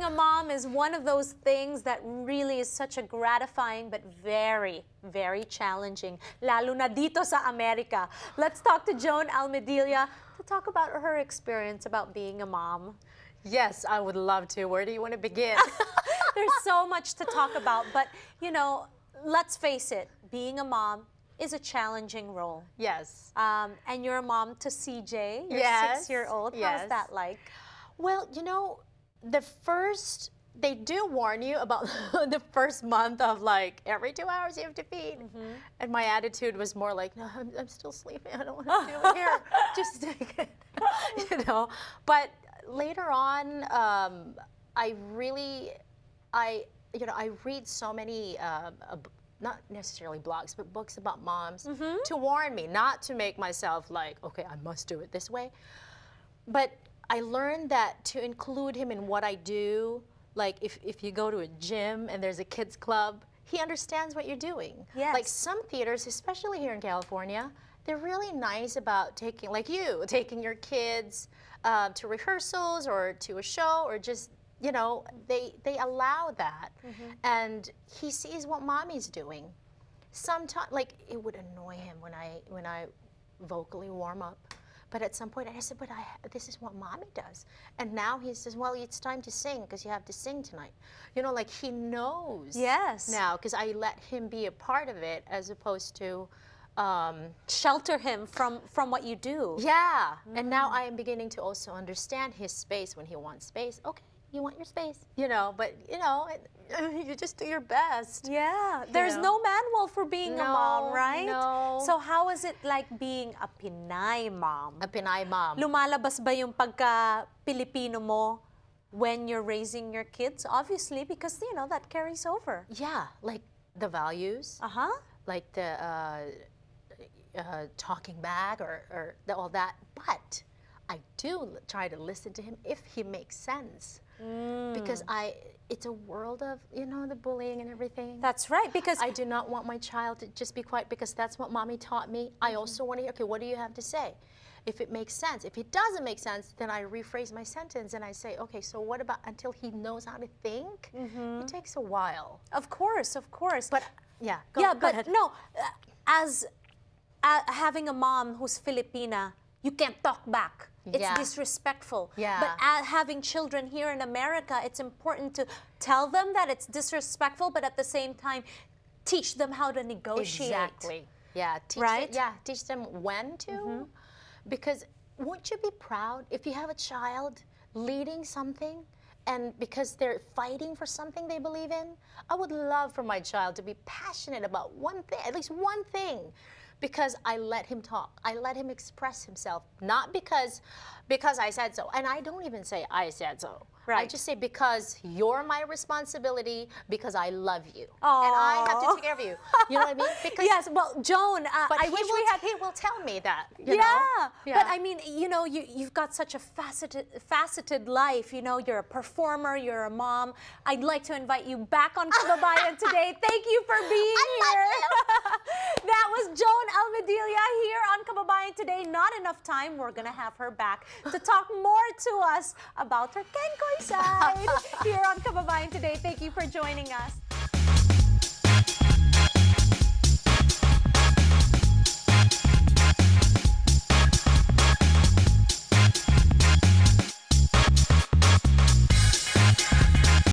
Being a mom is one of those things that really is such a gratifying but very, very challenging, lalo na dito sa Amerika. Let's talk to Joan Almedilla to talk about her experience about being a mom. Yes, I would love to. Where do you want to begin? There's so much to talk about, but you know, let's face it, being a mom is a challenging role. Yes. And you're a mom to CJ, your Yes. 6-year-old. Yes. How's that like? Well, you know, they do warn you about the first month of like every 2 hours you have to feed. And my attitude was more like, no, I'm still sleeping. I don't want to do it here. Just take it. You know, but later on, I read so many, not necessarily blogs, but books about moms to warn me, not to make myself like, okay, I must do it this way. But I learned that to include him in what I do, like if you go to a gym and there's a kids club, he understands what you're doing. Yes. Like some theaters, especially here in California, they're really nice about taking your kids to rehearsals or to a show, or just, you know, they allow that. And he sees what mommy's doing. Sometimes, like, it would annoy him when I vocally warm up. But at some point, I said, but this is what mommy does. And now he says, well, it's time to sing because you have to sing tonight. You know, like he knows now because I let him be a part of it as opposed to shelter him from what you do. Yeah. And now I am beginning to also understand his space when he wants space. Okay, you want your space. You know, but, you know, you just do your best. Yeah. There's no manual for being a mom, right? No. So how is it like being a Pinay mom? A Pinay mom. Lumalabas ba yung pagka-Pilipino mo when you're raising your kids? Obviously, because, you know, that carries over. Yeah, like the values. Like the talking back or all that. But I do try to listen to him if he makes sense. Because it's a world of, you know, the bullying and everything. That's right, because I do not want my child to just be quiet because that's what mommy taught me. I also want to hear, okay, what do you have to say? If it makes sense. If it doesn't make sense, then I rephrase my sentence and I say, okay, so what about until he knows how to think? It takes a while. Of course, of course. But yeah, go ahead. No, as having a mom who's Filipina, you can't talk back. It's disrespectful. Yeah. But having children here in America, it's important to tell them that it's disrespectful, but at the same time, teach them how to negotiate. Exactly. Yeah. Teach them when to. Because won't you be proud if you have a child leading something and because they're fighting for something they believe in? I would love for my child to be passionate about one thing, at least one thing. Because I let him talk. I let him express himself. Not because I said so. And I don't even say I said so. Right. I just say because you're my responsibility, because I love you. Aww. And I have to take care of you. You know what I mean? Because yes, well, Joan, but I wish we had... he will tell me that, you know? But I mean, you know, you've got such a faceted life. You know, you're a performer, you're a mom. I'd like to invite you back on Kababayan Today. Thank you for being here. That was Joan Almedilla here on Kababayan Today. Not enough time. We're going to have her back to talk more to us about her Kenkoy side here on Kababayan Today. Thank you for joining us.